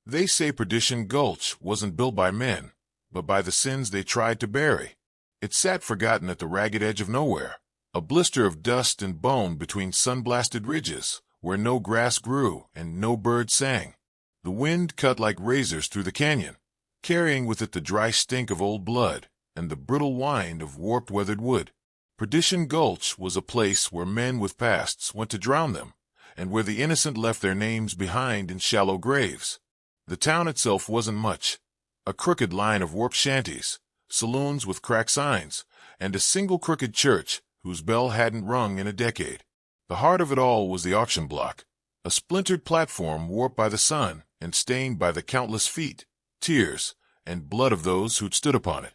They say Perdition Gulch wasn't built by men, but by the sins they tried to bury. It sat forgotten at the ragged edge of nowhere, a blister of dust and bone between sun-blasted ridges, where no grass grew and no bird sang. The wind cut like razors through the canyon, carrying with it the dry stink of old blood and the brittle whine of warped weathered wood. Perdition Gulch was a place where men with pasts went to drown them, and where the innocent left their names behind in shallow graves. The town itself wasn't much. A crooked line of warped shanties, saloons with cracked signs, and a single crooked church whose bell hadn't rung in a decade. The heart of it all was the auction block, a splintered platform warped by the sun and stained by the countless feet, tears, and blood of those who'd stood upon it.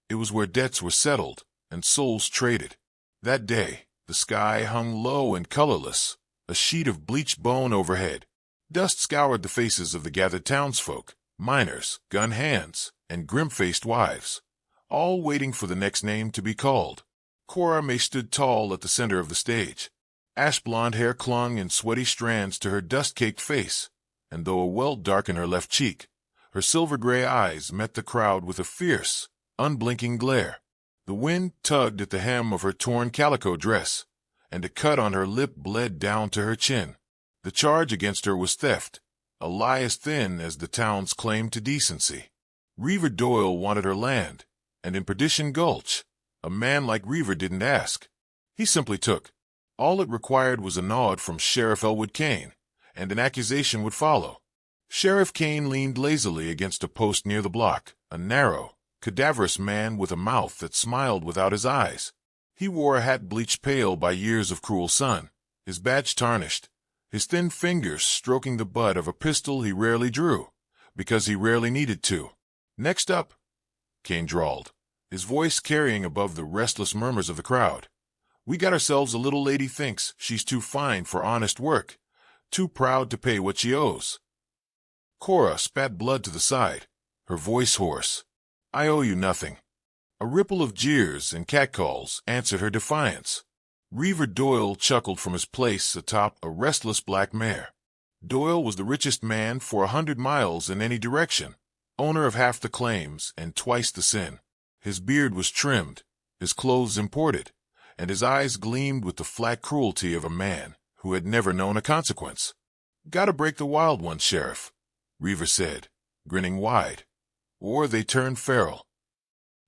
It was where debts were settled and souls traded. That day, the sky hung low and colorless, a sheet of bleached bone overhead. Dust scoured the faces of the gathered townsfolk, miners, gun hands, and grim-faced wives, all waiting for the next name to be called. Cora May stood tall at the center of the stage. Ash-blonde hair clung in sweaty strands to her dust-caked face, and though a welt darkened her left cheek, her silver-gray eyes met the crowd with a fierce, unblinking glare. The wind tugged at the hem of her torn calico dress, and a cut on her lip bled down to her chin. The charge against her was theft, a lie as thin as the town's claim to decency. Reaver Doyle wanted her land, and in Perdition Gulch, a man like Reaver didn't ask. He simply took. All it required was a nod from Sheriff Elwood Kane, and an accusation would follow. Sheriff Kane leaned lazily against a post near the block, a narrow, cadaverous man with a mouth that smiled without his eyes. He wore a hat bleached pale by years of cruel sun, his badge tarnished, his thin fingers stroking the butt of a pistol he rarely drew, because he rarely needed to. "Next up," Kane drawled, his voice carrying above the restless murmurs of the crowd. "We got ourselves a little lady thinks she's too fine for honest work, too proud to pay what she owes." Cora spat blood to the side, her voice hoarse. "I owe you nothing." A ripple of jeers and catcalls answered her defiance. Reaver Doyle chuckled from his place atop a restless black mare. Doyle was the richest man for 100 miles in any direction, owner of half the claims and twice the sin. His beard was trimmed, his clothes imported, and his eyes gleamed with the flat cruelty of a man who had never known a consequence. "Gotta break the wild ones, Sheriff," Reaver said, grinning wide, "or they turn feral."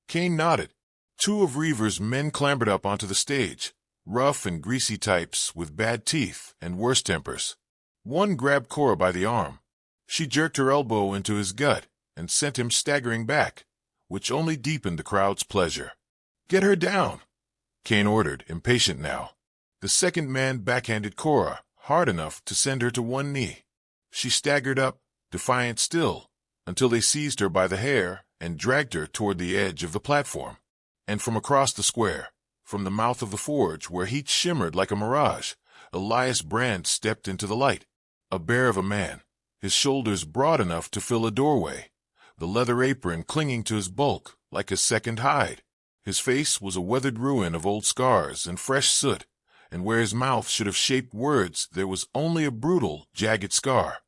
Kane nodded. Two of Reaver's men clambered up onto the stage, rough and greasy types with bad teeth and worse tempers. One grabbed Cora by the arm. She jerked her elbow into his gut and sent him staggering back, which only deepened the crowd's pleasure. "Get her down," Kane ordered, impatient now. The second man backhanded Cora hard enough to send her to one knee. She staggered up, defiant still, until they seized her by the hair and dragged her toward the edge of the platform. And from across the square, from the mouth of the forge where heat shimmered like a mirage, Elias Brand stepped into the light, a bear of a man, his shoulders broad enough to fill a doorway, the leather apron clinging to his bulk like a second hide. His face was a weathered ruin of old scars and fresh soot, and where his mouth should have shaped words there was only a brutal, jagged scar,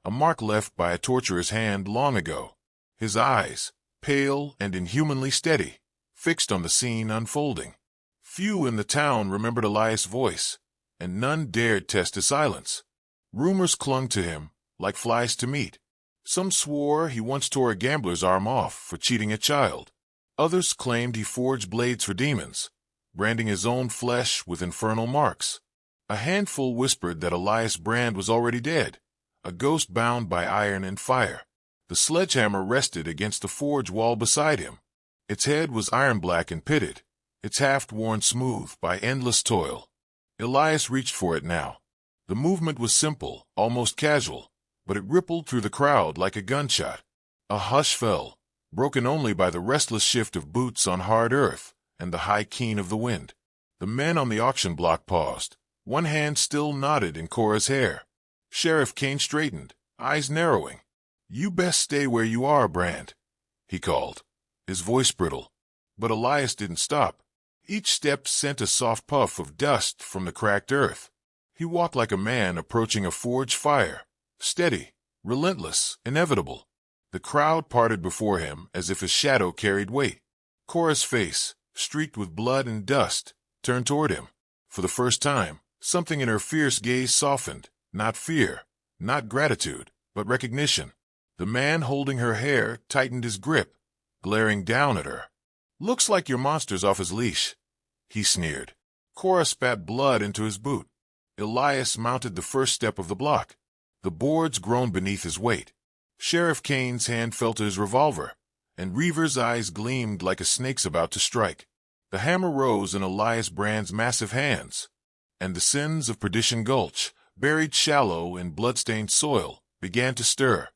a mark left by a torturer's hand long ago. His eyes, pale and inhumanly steady, fixed on the scene unfolding. Few in the town remembered Elias' voice, and none dared test his silence. Rumors clung to him, like flies to meat. Some swore he once tore a gambler's arm off for cheating a child. Others claimed he forged blades for demons, branding his own flesh with infernal marks. A handful whispered that Elias Brand was already dead, a ghost bound by iron and fire. The sledgehammer rested against the forge wall beside him. Its head was iron-black and pitted, its haft worn smooth by endless toil. Elias reached for it now. The movement was simple, almost casual, but it rippled through the crowd like a gunshot. A hush fell, broken only by the restless shift of boots on hard earth and the high keen of the wind. The men on the auction block paused, one hand still knotted in Cora's hair. Sheriff Kane straightened, eyes narrowing. "You best stay where you are, Brand," he called, his voice brittle. But Elias didn't stop. Each step sent a soft puff of dust from the cracked earth. He walked like a man approaching a forge fire, steady, relentless, inevitable. The crowd parted before him as if his shadow carried weight. Cora's face, streaked with blood and dust, turned toward him. For the first time, something in her fierce gaze softened, not fear, not gratitude, but recognition. The man holding her hair tightened his grip, glaring down at her. "Looks like your monster's off his leash," he sneered. Cora spat blood into his boot. Elias mounted the first step of the block. The boards groaned beneath his weight. Sheriff Kane's hand fell to his revolver, and Reaver's eyes gleamed like a snake's about to strike. The hammer rose in Elias Brand's massive hands, and the sins of Perdition Gulch, buried shallow in blood-stained soil, began to stir.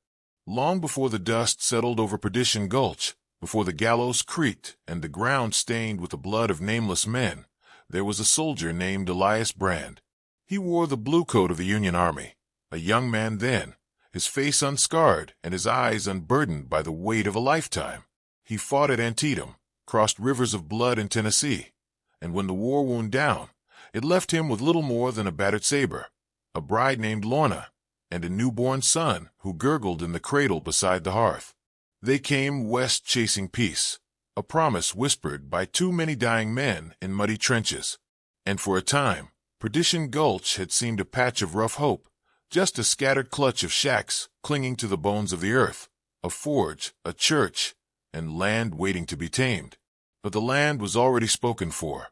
Long before the dust settled over Perdition Gulch, before the gallows creaked and the ground stained with the blood of nameless men, there was a soldier named Elias Brand. He wore the blue coat of the Union Army, a young man then, his face unscarred and his eyes unburdened by the weight of a lifetime. He fought at Antietam, crossed rivers of blood in Tennessee, and when the war wound down, it left him with little more than a battered saber, a bride named Lorna, and a newborn son who gurgled in the cradle beside the hearth. They came west chasing peace, a promise whispered by too many dying men in muddy trenches. And for a time, Perdition Gulch had seemed a patch of rough hope, just a scattered clutch of shacks clinging to the bones of the earth, a forge, a church, and land waiting to be tamed. But the land was already spoken for.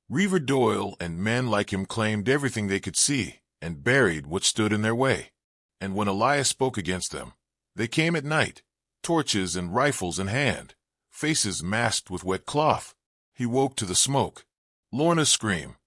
Reaver Doyle and men like him claimed everything they could see and buried what stood in their way. And when Elias spoke against them, they came at night, torches and rifles in hand, faces masked with wet cloth. He woke to the smoke. Lorna's scream.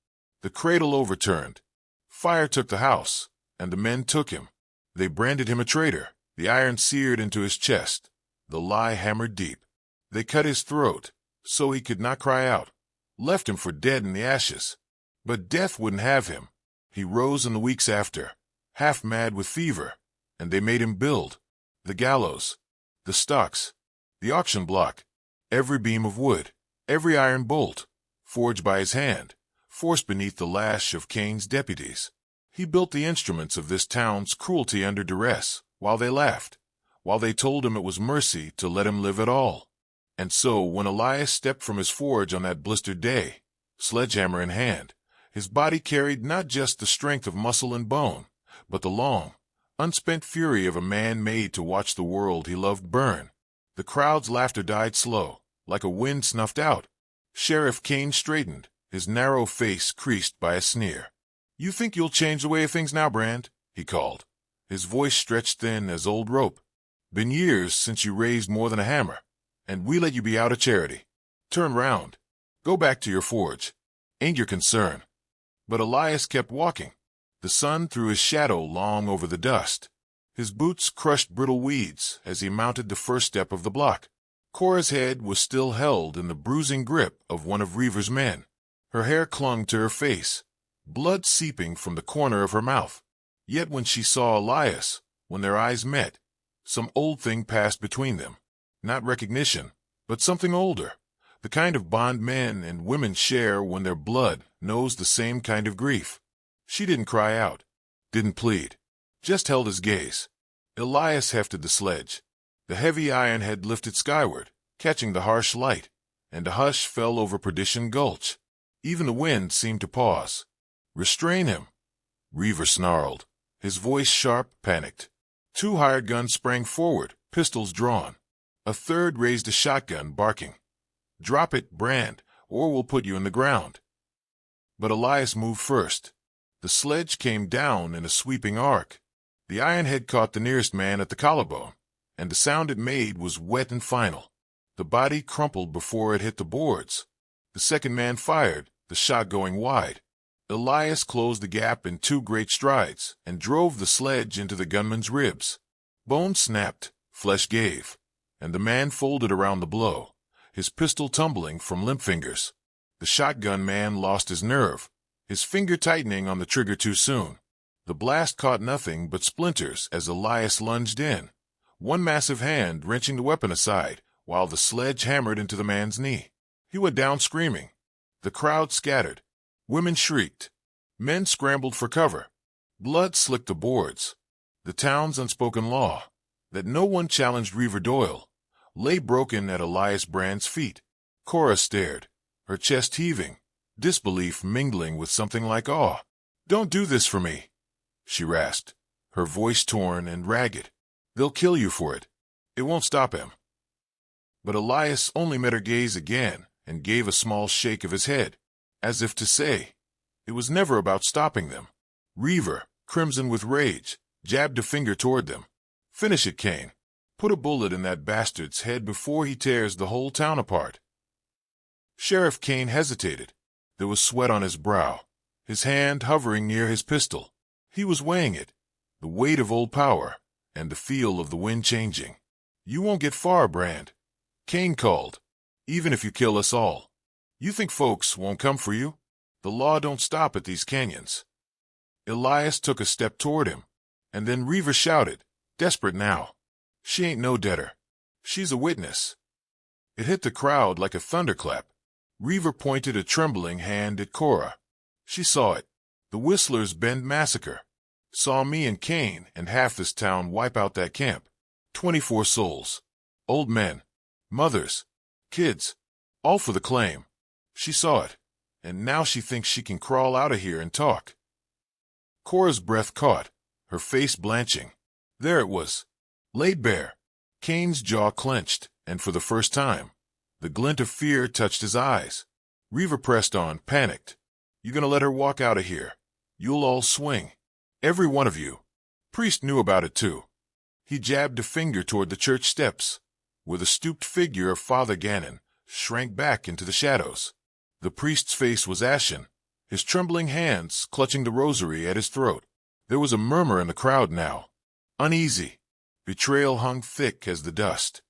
The cradle overturned. Fire took the house, and the men took him. They branded him a traitor, the iron seared into his chest, the lie hammered deep. They cut his throat, so he could not cry out, left him for dead in the ashes. But death wouldn't have him. He rose in the weeks after, half mad with fever, and they made him build the gallows, the stocks, the auction block, every beam of wood, every iron bolt, forged by his hand, forced beneath the lash of Kane's deputies. He built the instruments of this town's cruelty under duress, while they laughed, while they told him it was mercy to let him live at all. And so, when Elias stepped from his forge on that blistered day, sledgehammer in hand, his body carried not just the strength of muscle and bone, but the long, unspent fury of a man made to watch the world he loved burn. The crowd's laughter died slow, like a wind snuffed out. Sheriff Kane straightened, his narrow face creased by a sneer. "You think you'll change the way of things now, Brand?" he called. His voice stretched thin as old rope. "Been years since you raised more than a hammer, and we let you be out of charity. Turn round. Go back to your forge. Ain't your concern." But Elias kept walking. The sun threw his shadow long over the dust. His boots crushed brittle weeds as he mounted the first step of the block. Cora's head was still held in the bruising grip of one of Reaver's men. Her hair clung to her face, blood seeping from the corner of her mouth. Yet when she saw Elias, when their eyes met, some old thing passed between them. Not recognition, but something older, the kind of bond men and women share when their blood knows the same kind of grief. She didn't cry out, didn't plead, just held his gaze. Elias hefted the sledge. The heavy iron had lifted skyward, catching the harsh light, and a hush fell over Perdition Gulch. Even the wind seemed to pause. "Restrain him," Reaver snarled, his voice sharp, panicked. Two hired guns sprang forward, pistols drawn. A third raised a shotgun, barking, "Drop it, Brand, or we'll put you in the ground." But Elias moved first. The sledge came down in a sweeping arc. The iron head caught the nearest man at the collarbone, and the sound it made was wet and final. The body crumpled before it hit the boards. The second man fired, the shot going wide. Elias closed the gap in two great strides and drove the sledge into the gunman's ribs. Bone snapped, flesh gave, and the man folded around the blow, his pistol tumbling from limp fingers. The shotgun man lost his nerve, his finger tightening on the trigger too soon. The blast caught nothing but splinters as Elias lunged in, one massive hand wrenching the weapon aside while the sledge hammered into the man's knee. He went down screaming. The crowd scattered. Women shrieked. Men scrambled for cover. Blood slicked the boards. The town's unspoken law, that no one challenged Reaver Doyle, lay broken at Elias Brand's feet. Cora stared, her chest heaving, disbelief mingling with something like awe. "Don't do this for me," she rasped, her voice torn and ragged. "They'll kill you for it. It won't stop him." But Elias only met her gaze again and gave a small shake of his head, as if to say, it was never about stopping them. Reaver, crimson with rage, jabbed a finger toward them. "Finish it, Kane. Put a bullet in that bastard's head before he tears the whole town apart." Sheriff Kane hesitated. There was sweat on his brow, his hand hovering near his pistol. He was weighing it, the weight of old power, and the feel of the wind changing. "You won't get far, Brand," Kane called, "even if you kill us all. You think folks won't come for you? The law don't stop at these canyons." Elias took a step toward him, and then Reaver shouted, desperate now, "She ain't no debtor. She's a witness." It hit the crowd like a thunderclap. Reaver pointed a trembling hand at Cora. She saw it. The Whistler's Bend massacre. Saw me and Kane and half this town wipe out that camp. 24 souls. Old men, mothers, kids, all for the claim. She saw it, and now she thinks she can crawl out of here and talk. Cora's breath caught, her face blanching. There it was, laid bare. Kane's jaw clenched, and for the first time, the glint of fear touched his eyes. Reaver pressed on, panicked. "You gonna let her walk out of here? You'll all swing. Every one of you." Priest knew about it too. He jabbed a finger toward the church steps, where the stooped figure of Father Gannon shrank back into the shadows. The priest's face was ashen, his trembling hands clutching the rosary at his throat. There was a murmur in the crowd now, uneasy. Betrayal hung thick as the dust.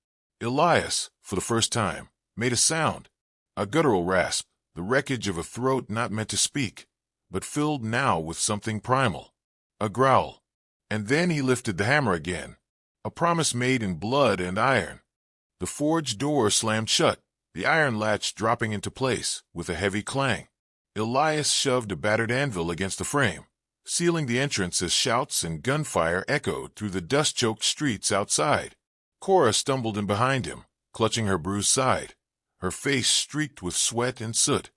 Elias, for the first time, made a sound, a guttural rasp, the wreckage of a throat not meant to speak, but filled now with something primal. A growl. And then he lifted the hammer again, a promise made in blood and iron. The forge door slammed shut, the iron latch dropping into place with a heavy clang. Elias shoved a battered anvil against the frame, sealing the entrance as shouts and gunfire echoed through the dust-choked streets outside. Cora stumbled in behind him, clutching her bruised side, her face streaked with sweat and soot.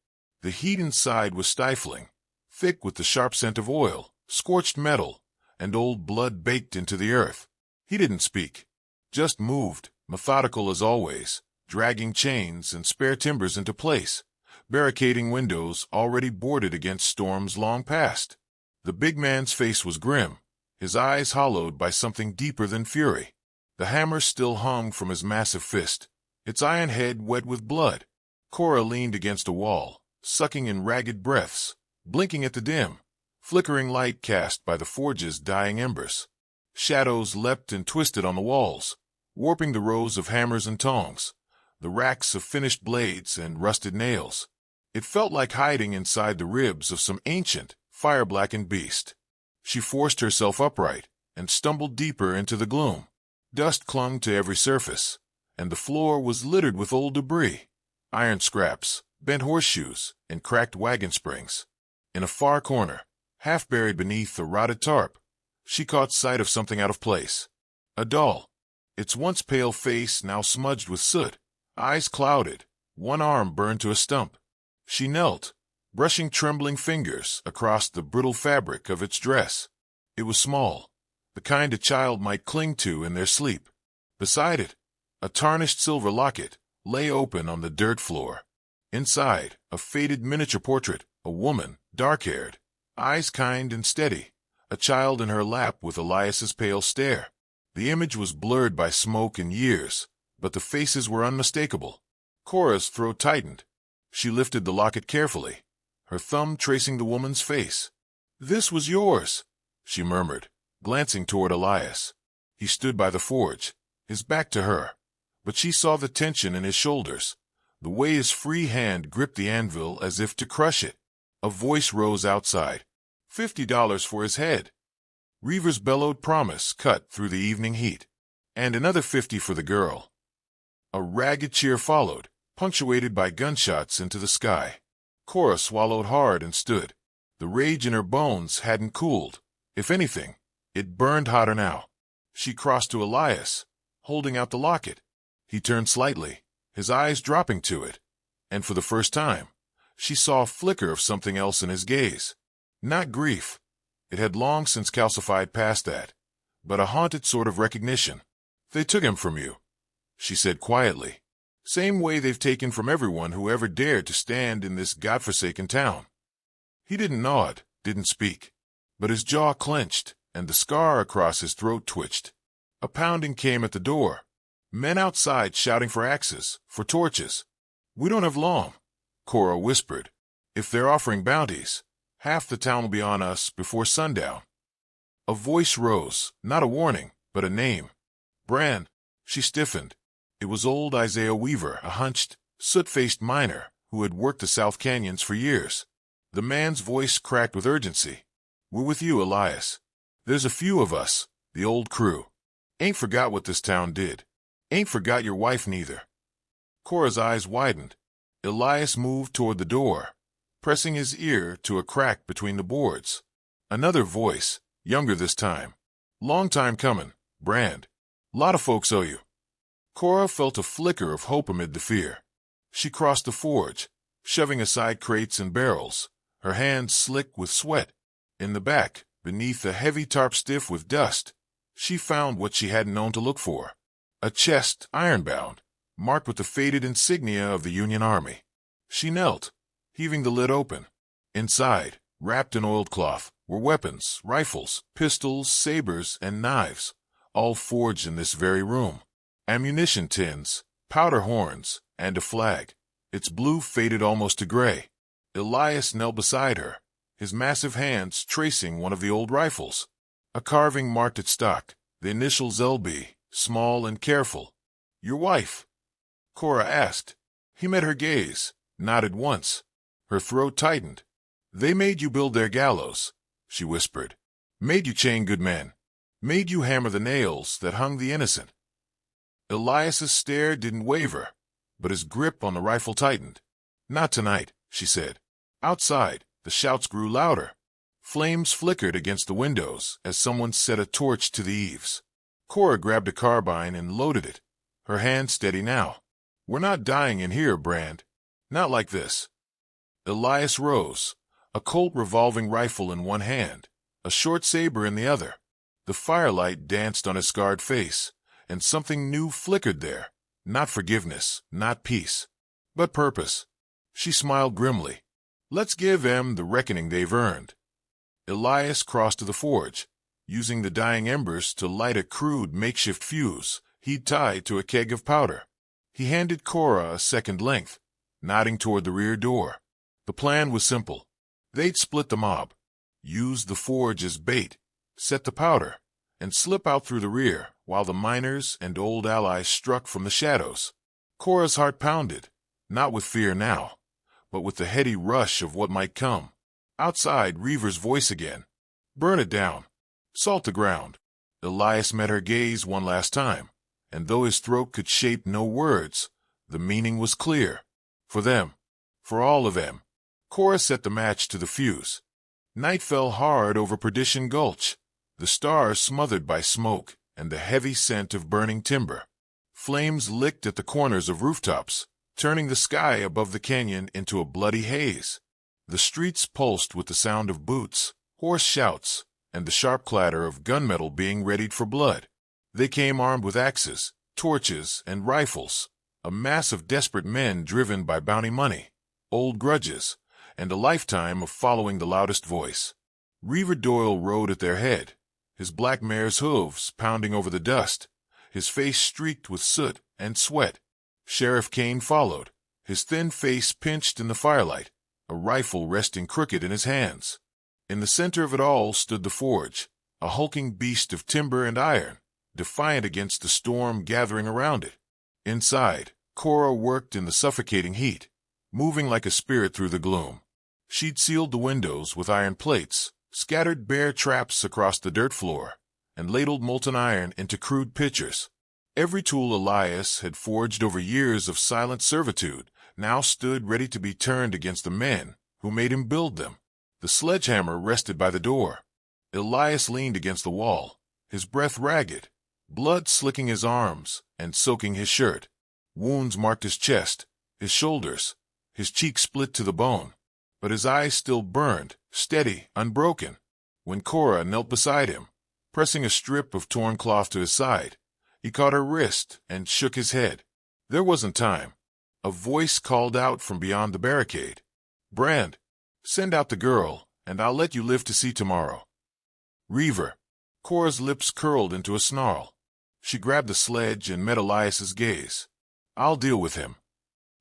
The heat inside was stifling, thick with the sharp scent of oil, scorched metal, and old blood baked into the earth. He didn't speak, just moved, methodical as always, dragging chains and spare timbers into place, barricading windows already boarded against storms long past. The big man's face was grim, his eyes hollowed by something deeper than fury. The hammer still hung from his massive fist, its iron head wet with blood. Cora leaned against a wall, sucking in ragged breaths, blinking at the dim, flickering light cast by the forge's dying embers. Shadows leapt and twisted on the walls, warping the rows of hammers and tongs, the racks of finished blades and rusted nails. It felt like hiding inside the ribs of some ancient, fire-blackened beast. She forced herself upright and stumbled deeper into the gloom. Dust clung to every surface, and the floor was littered with old debris, iron scraps, bent horseshoes, and cracked wagon springs. In a far corner, half buried beneath a rotted tarp, she caught sight of something out of place. A doll, its once pale face now smudged with soot, eyes clouded, one arm burned to a stump. She knelt, brushing trembling fingers across the brittle fabric of its dress. It was small, the kind a child might cling to in their sleep. Beside it, a tarnished silver locket lay open on the dirt floor. Inside, a faded miniature portrait, a woman, dark-haired, eyes kind and steady, a child in her lap with Elias's pale stare. The image was blurred by smoke and years, but the faces were unmistakable. Cora's throat tightened. She lifted the locket carefully, her thumb tracing the woman's face. "This was yours," she murmured, glancing toward Elias. He stood by the forge, his back to her, but she saw the tension in his shoulders, the way his free hand gripped the anvil as if to crush it. A voice rose outside. $50 for his head. Reaver's bellowed promise cut through the evening heat. And another 50 for the girl. A ragged cheer followed, punctuated by gunshots into the sky. Cora swallowed hard and stood. The rage in her bones hadn't cooled. If anything, It burned hotter now. She crossed to Elias, holding out the locket. He turned slightly, his eyes dropping to it, and for the first time, she saw a flicker of something else in his gaze. Not grief. It had long since calcified past that, but a haunted sort of recognition. "They took him from you," she said quietly. "Same way they've taken from everyone who ever dared to stand in this godforsaken town." He didn't nod, didn't speak, but his jaw clenched, and the scar across his throat twitched. A pounding came at the door. Men outside shouting for axes, for torches. "We don't have long," Cora whispered. "If they're offering bounties, half the town will be on us before sundown." A voice rose, not a warning, but a name. "Bran." She stiffened. It was old Isaiah Weaver, a hunched, soot-faced miner who had worked the South Canyons for years. The man's voice cracked with urgency. "We're with you, Elias. There's a few of us, the old crew. Ain't forgot what this town did. Ain't forgot your wife neither." Cora's eyes widened. Elias moved toward the door, pressing his ear to a crack between the boards. Another voice, younger this time. "Long time coming, Brand. Lot of folks owe you." Cora felt a flicker of hope amid the fear. She crossed the forge, shoving aside crates and barrels, her hands slick with sweat. In the back, beneath a heavy tarp stiff with dust, she found what she hadn't known to look for. A chest, iron-bound, marked with the faded insignia of the Union Army. She knelt, heaving the lid open. Inside, wrapped in oiled cloth, were weapons, rifles, pistols, sabers, and knives, all forged in this very room. Ammunition tins, powder horns, and a flag. Its blue faded almost to gray. Elias knelt beside her, his massive hands tracing one of the old rifles. A carving marked its stock, the initials LB, small and careful. "Your wife?" Cora asked. He met her gaze, nodded once. Her throat tightened. "They made you build their gallows," she whispered. "Made you chain good men. Made you hammer the nails that hung the innocent." Elias's stare didn't waver, but his grip on the rifle tightened. "Not tonight," she said. Outside, the shouts grew louder. Flames flickered against the windows as someone set a torch to the eaves. Cora grabbed a carbine and loaded it, her hand steady now. "We're not dying in here, Brand. Not like this." Elias rose, a Colt revolving rifle in one hand, a short saber in the other. The firelight danced on his scarred face, and something new flickered there. Not forgiveness, not peace, but purpose. She smiled grimly. "Let's give them the reckoning they've earned." Elias crossed to the forge, using the dying embers to light a crude makeshift fuse he'd tied to a keg of powder. He handed Cora a second length, nodding toward the rear door. The plan was simple. They'd split the mob, use the forge as bait, set the powder, and slip out through the rear while the miners and old allies struck from the shadows. Cora's heart pounded, not with fear now, but with the heady rush of what might come. Outside, Reaver's voice again. "Burn it down. Salt the ground." Elias met her gaze one last time, and though his throat could shape no words, the meaning was clear. For them. For all of them. Cora set the match to the fuse. Night fell hard over Perdition Gulch, the stars smothered by smoke and the heavy scent of burning timber. Flames licked at the corners of rooftops, turning the sky above the canyon into a bloody haze. The streets pulsed with the sound of boots, hoarse shouts, and the sharp clatter of gunmetal being readied for blood. They came armed with axes, torches, and rifles, a mass of desperate men driven by bounty money, old grudges, and a lifetime of following the loudest voice. Reaver Doyle rode at their head, his black mare's hooves pounding over the dust, his face streaked with soot and sweat. Sheriff Kane followed, his thin face pinched in the firelight, a rifle resting crooked in his hands. In the center of it all stood the forge, a hulking beast of timber and iron, defiant against the storm gathering around it. Inside, Cora worked in the suffocating heat, moving like a spirit through the gloom. She'd sealed the windows with iron plates, scattered bare traps across the dirt floor, and ladled molten iron into crude pitchers. Every tool Elias had forged over years of silent servitude now stood ready to be turned against the men who made him build them. The sledgehammer rested by the door. Elias leaned against the wall, his breath ragged, blood slicking his arms and soaking his shirt. Wounds marked his chest, his shoulders, his cheeks split to the bone. But his eyes still burned, steady, unbroken. When Cora knelt beside him, pressing a strip of torn cloth to his side, he caught her wrist and shook his head. There wasn't time. A voice called out from beyond the barricade. "Brand, send out the girl, and I'll let you live to see tomorrow." "Reaver." Cora's lips curled into a snarl. She grabbed the sledge and met Elias's gaze. "I'll deal with him."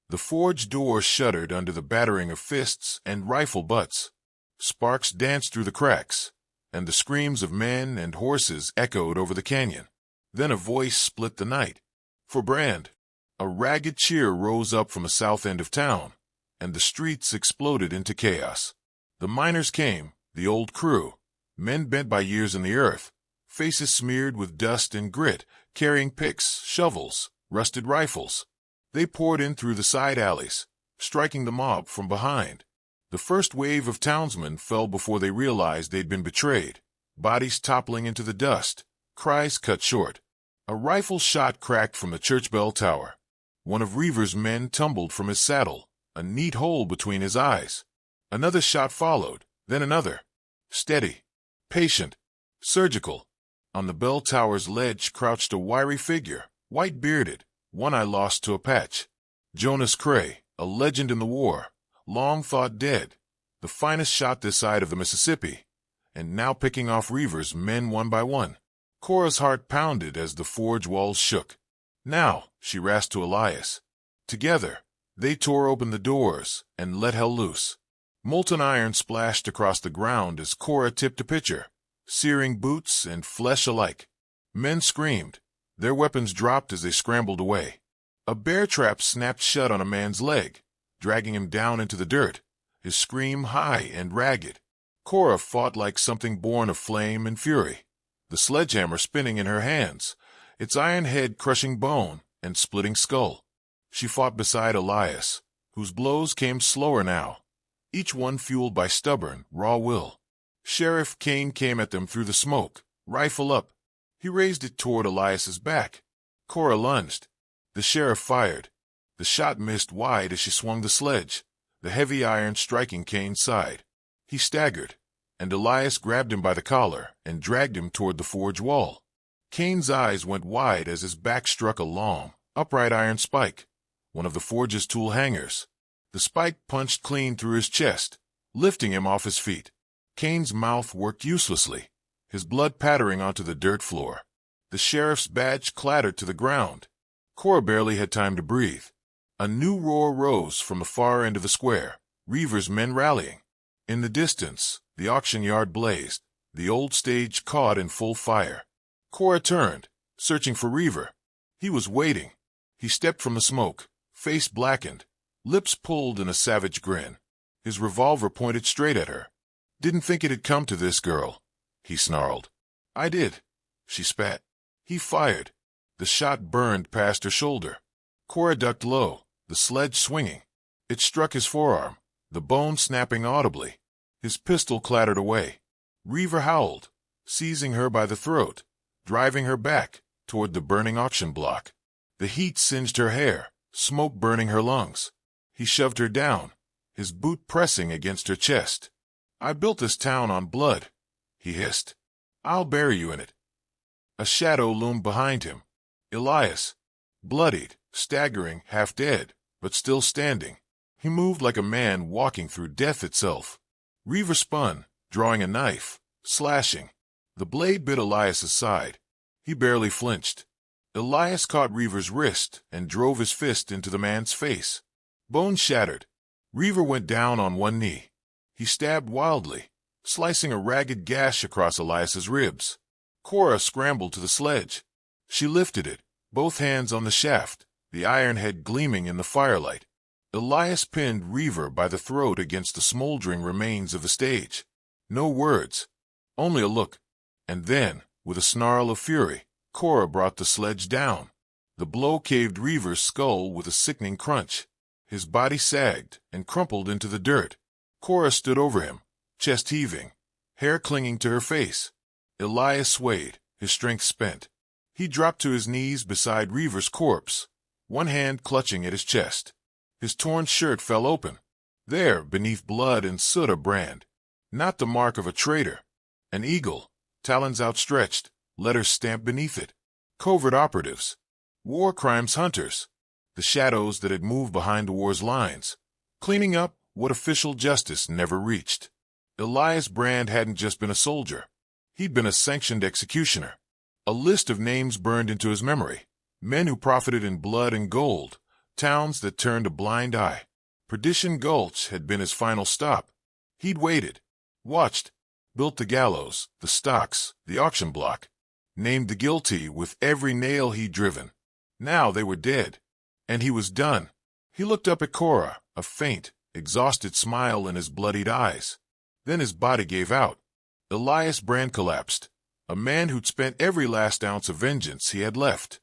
The forge door shuddered under the battering of fists and rifle butts. Sparks danced through the cracks, and the screams of men and horses echoed over the canyon. Then a voice split the night. "For Brand." A ragged cheer rose up from the south end of town, and the streets exploded into chaos. The miners came, the old crew, men bent by years in the earth, faces smeared with dust and grit, carrying picks, shovels, rusted rifles. They poured in through the side alleys, striking the mob from behind. The first wave of townsmen fell before they realized they'd been betrayed, bodies toppling into the dust, cries cut short. A rifle shot cracked from the church bell tower. One of Reaver's men tumbled from his saddle, a neat hole between his eyes. Another shot followed, then another. Steady, patient, surgical. On the bell tower's ledge crouched a wiry figure, white-bearded, one eye lost to a patch. Jonas Cray, a legend in the war, long thought dead, the finest shot this side of the Mississippi, and now picking off Reaver's men one by one. Cora's heart pounded as the forge walls shook. "Now," she rasped to Elias. Together, they tore open the doors and let hell loose. Molten iron splashed across the ground as Cora tipped a pitcher, searing boots and flesh alike. Men screamed. Their weapons dropped as they scrambled away. A bear trap snapped shut on a man's leg, dragging him down into the dirt, his scream high and ragged. Cora fought like something born of flame and fury, the sledgehammer spinning in her hands, its iron head crushing bone and splitting skull. She fought beside Elias, whose blows came slower now, each one fueled by stubborn, raw will. Sheriff Kane came at them through the smoke, rifle up. He raised it toward Elias's back. Cora lunged. The sheriff fired. The shot missed wide as she swung the sledge, the heavy iron striking Kane's side. He staggered, and Elias grabbed him by the collar and dragged him toward the forge wall. Kane's eyes went wide as his back struck a long, upright iron spike, one of the forge's tool hangers. The spike punched clean through his chest, lifting him off his feet. Kane's mouth worked uselessly, his blood pattering onto the dirt floor. The sheriff's badge clattered to the ground. Cora barely had time to breathe. A new roar rose from the far end of the square, Reaver's men rallying. In the distance, the auction yard blazed, the old stage caught in full fire. Cora turned, searching for Reaver. He was waiting. He stepped from the smoke, face blackened, lips pulled in a savage grin. His revolver pointed straight at her. "Didn't think it had come to this, girl," he snarled. "I did," she spat. He fired. The shot burned past her shoulder. Cora ducked low, the sledge swinging. It struck his forearm, the bone snapping audibly. His pistol clattered away. Reaver howled, seizing her by the throat, driving her back toward the burning auction block. The heat singed her hair, smoke burning her lungs. He shoved her down, his boot pressing against her chest. "I built this town on blood," he hissed. "I'll bury you in it." A shadow loomed behind him. Elias, bloodied, staggering, half dead, but still standing. He moved like a man walking through death itself. Reaver spun, drawing a knife, slashing. The blade bit Elias's side. He barely flinched. Elias caught Reaver's wrist and drove his fist into the man's face. Bone shattered. Reaver went down on one knee. He stabbed wildly, slicing a ragged gash across Elias's ribs. Cora scrambled to the sledge. She lifted it, both hands on the shaft, the iron head gleaming in the firelight. Elias pinned Reaver by the throat against the smoldering remains of the stage. No words, only a look. And then, with a snarl of fury, Cora brought the sledge down. The blow caved Reaver's skull with a sickening crunch. His body sagged and crumpled into the dirt. Cora stood over him, chest heaving, hair clinging to her face. Elias swayed, his strength spent. He dropped to his knees beside Reaver's corpse, one hand clutching at his chest. His torn shirt fell open. There, beneath blood and soot, a brand. Not the mark of a traitor. An eagle, talons outstretched, letters stamped beneath it. Covert operatives. War crimes hunters. The shadows that had moved behind the war's lines, cleaning up what official justice never reached. Elias Brand hadn't just been a soldier. He'd been a sanctioned executioner. A list of names burned into his memory. Men who profited in blood and gold. Towns that turned a blind eye. Perdition Gulch had been his final stop. He'd waited, watched, built the gallows, the stocks, the auction block, named the guilty with every nail he'd driven. Now they were dead, and he was done. He looked up at Cora, a faint, exhausted smile in his bloodied eyes. Then his body gave out. Elias Brand collapsed, a man who'd spent every last ounce of vengeance he had left.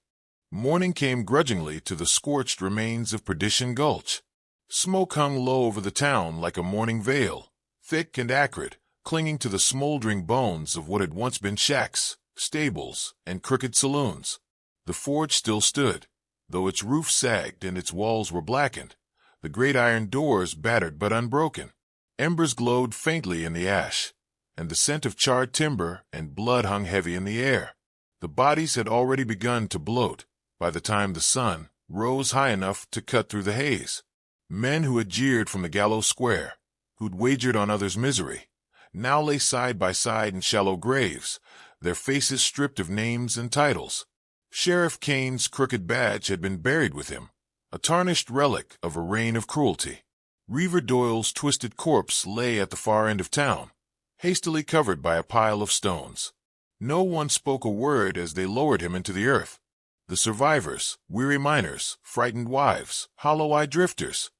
Morning came grudgingly to the scorched remains of Perdition Gulch. Smoke hung low over the town like a morning veil, thick and acrid, clinging to the smoldering bones of what had once been shacks, stables, and crooked saloons. The forge still stood, though its roof sagged and its walls were blackened, the great iron doors battered but unbroken. Embers glowed faintly in the ash, and the scent of charred timber and blood hung heavy in the air. The bodies had already begun to bloat by the time the sun rose high enough to cut through the haze. Men who had jeered from the gallows square, who'd wagered on others' misery, now lay side by side in shallow graves, their faces stripped of names and titles. Sheriff Kane's crooked badge had been buried with him, a tarnished relic of a reign of cruelty. Reaver Doyle's twisted corpse lay at the far end of town, hastily covered by a pile of stones. No one spoke a word as they lowered him into the earth. The survivors, weary miners, frightened wives, hollow-eyed drifters,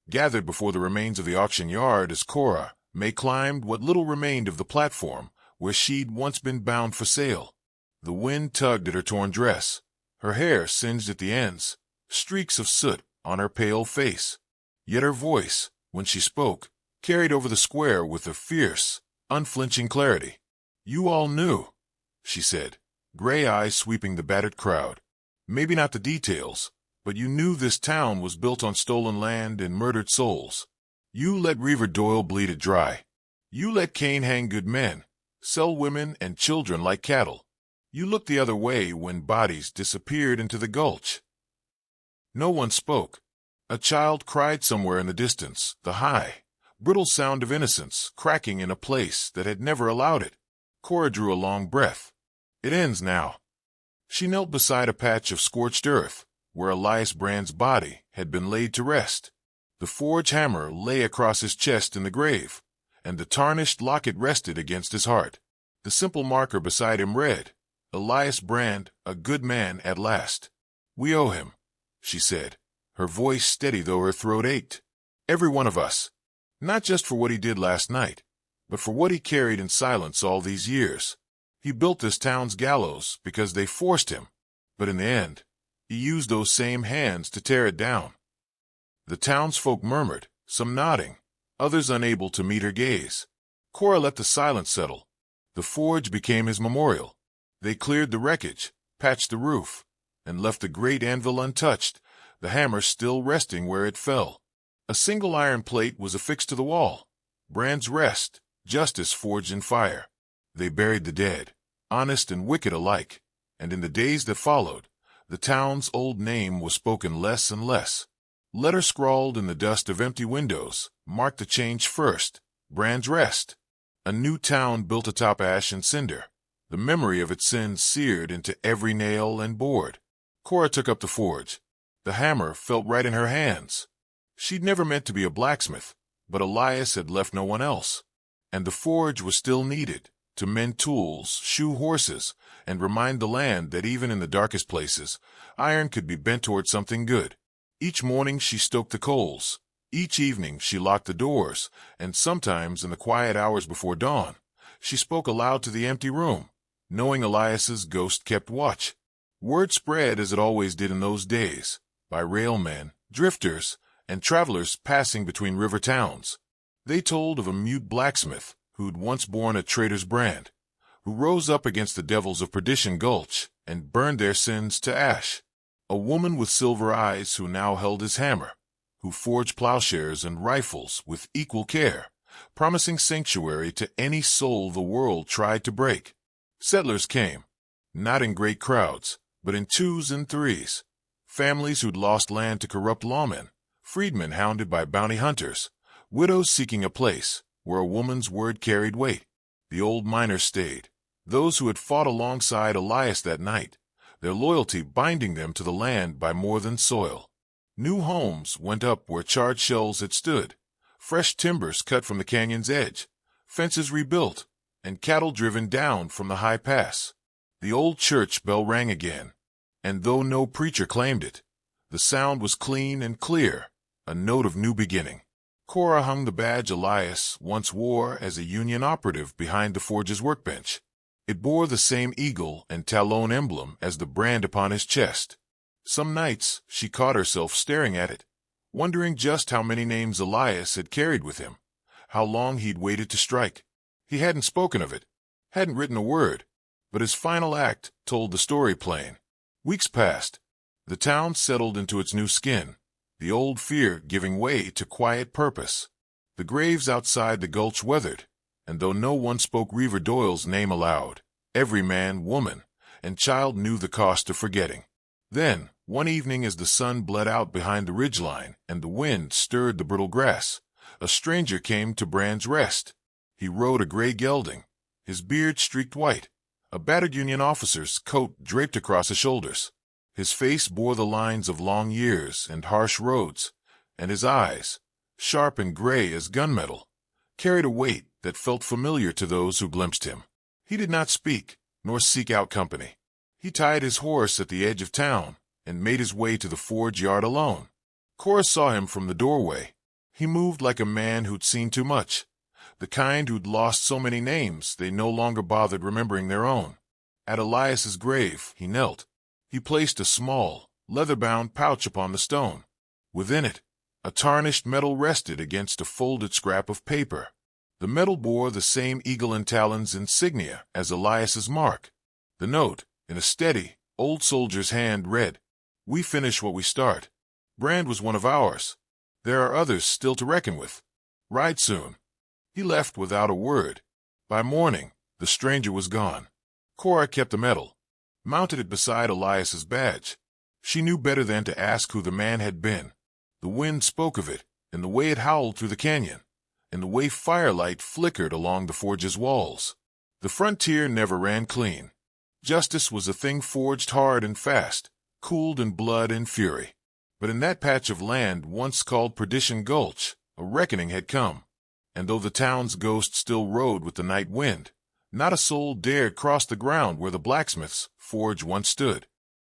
gathered before the remains of the auction yard as Cora May climbed what little remained of the platform where she'd once been bound for sale. The wind tugged at her torn dress, her hair singed at the ends, streaks of soot on her pale face. Yet her voice, when she spoke, carried over the square with a fierce, unflinching clarity. "You all knew," she said, gray eyes sweeping the battered crowd. "Maybe not the details, but you knew this town was built on stolen land and murdered souls. You let Reaver Doyle bleed it dry. You let Kane hang good men, sell women and children like cattle. You looked the other way when bodies disappeared into the gulch." No one spoke. A child cried somewhere in the distance, the high, brittle sound of innocence cracking in a place that had never allowed it. Cora drew a long breath. It ends now. She knelt beside a patch of scorched earth, where Elias Brand's body had been laid to rest. The forge hammer lay across his chest in the grave, and the tarnished locket rested against his heart. The simple marker beside him read, "Elias Brand, a good man at last. We owe him," she said, her voice steady though her throat ached. "Every one of us. Not just for what he did last night, but for what he carried in silence all these years. He built this town's gallows because they forced him, but in the end, he used those same hands to tear it down." The townsfolk murmured, some nodding, others unable to meet her gaze. Cora let the silence settle. The forge became his memorial. They cleared the wreckage, patched the roof, and left the great anvil untouched, the hammer still resting where it fell. A single iron plate was affixed to the wall. Brand's Rest, justice forged in fire. They buried the dead, honest and wicked alike, and in the days that followed, the town's old name was spoken less and less. Letters scrawled in the dust of empty windows marked the change first, Brand's Rest. A new town built atop ash and cinder, the memory of its sins seared into every nail and board. Cora took up the forge. The hammer felt right in her hands. She'd never meant to be a blacksmith, but Elias had left no one else. And the forge was still needed, to mend tools, shoe horses, and remind the land that even in the darkest places, iron could be bent toward something good. Each morning she stoked the coals. Each evening she locked the doors, and sometimes in the quiet hours before dawn, she spoke aloud to the empty room, knowing Elias's ghost kept watch. Word spread as it always did in those days, by railmen, drifters, and travelers passing between river towns. They told of a mute blacksmith, who'd once borne a traitor's brand, who rose up against the devils of Perdition Gulch and burned their sins to ash. A woman with silver eyes who now held his hammer, who forged plowshares and rifles with equal care, promising sanctuary to any soul the world tried to break. Settlers came, not in great crowds, but in twos and threes. Families who'd lost land to corrupt lawmen, freedmen hounded by bounty hunters, widows seeking a place where a woman's word carried weight. The old miners stayed, those who had fought alongside Elias that night, their loyalty binding them to the land by more than soil. New homes went up where charred shells had stood, fresh timbers cut from the canyon's edge, fences rebuilt, and cattle driven down from the high pass. The old church bell rang again, and though no preacher claimed it, the sound was clean and clear, a note of new beginning. Cora hung the badge Elias once wore as a Union operative behind the forge's workbench. It bore the same eagle and talon emblem as the brand upon his chest. Some nights she caught herself staring at it, wondering just how many names Elias had carried with him, how long he'd waited to strike. He hadn't spoken of it, hadn't written a word, but his final act told the story plain. Weeks passed. The town settled into its new skin, the old fear giving way to quiet purpose. The graves outside the gulch weathered, and though no one spoke Reaver Doyle's name aloud, every man, woman, and child knew the cost of forgetting. Then, one evening as the sun bled out behind the ridgeline and the wind stirred the brittle grass, a stranger came to Brand's Rest. He rode a gray gelding, his beard streaked white, a battered Union officer's coat draped across his shoulders. His face bore the lines of long years and harsh roads, and his eyes, sharp and gray as gunmetal, carried a weight that felt familiar to those who glimpsed him. He did not speak, nor seek out company. He tied his horse at the edge of town and made his way to the forge yard alone. Cora saw him from the doorway. He moved like a man who'd seen too much, the kind who'd lost so many names they no longer bothered remembering their own. At Elias's grave he knelt. He placed a small, leather-bound pouch upon the stone. Within it, a tarnished medal rested against a folded scrap of paper. The medal bore the same eagle and talons insignia as Elias's mark. The note, in a steady, old soldier's hand, read, "We finish what we start. Brand was one of ours. There are others still to reckon with. Ride soon." He left without a word. By morning, the stranger was gone. Cora kept the medal, mounted it beside Elias's badge. She knew better than to ask who the man had been. The wind spoke of it, in the way it howled through the canyon, in the way firelight flickered along the forge's walls. The frontier never ran clean. Justice was a thing forged hard and fast, cooled in blood and fury. But in that patch of land once called Perdition Gulch, a reckoning had come. And though the town's ghost still rode with the night wind, not a soul dared cross the ground where the blacksmith's forge once stood.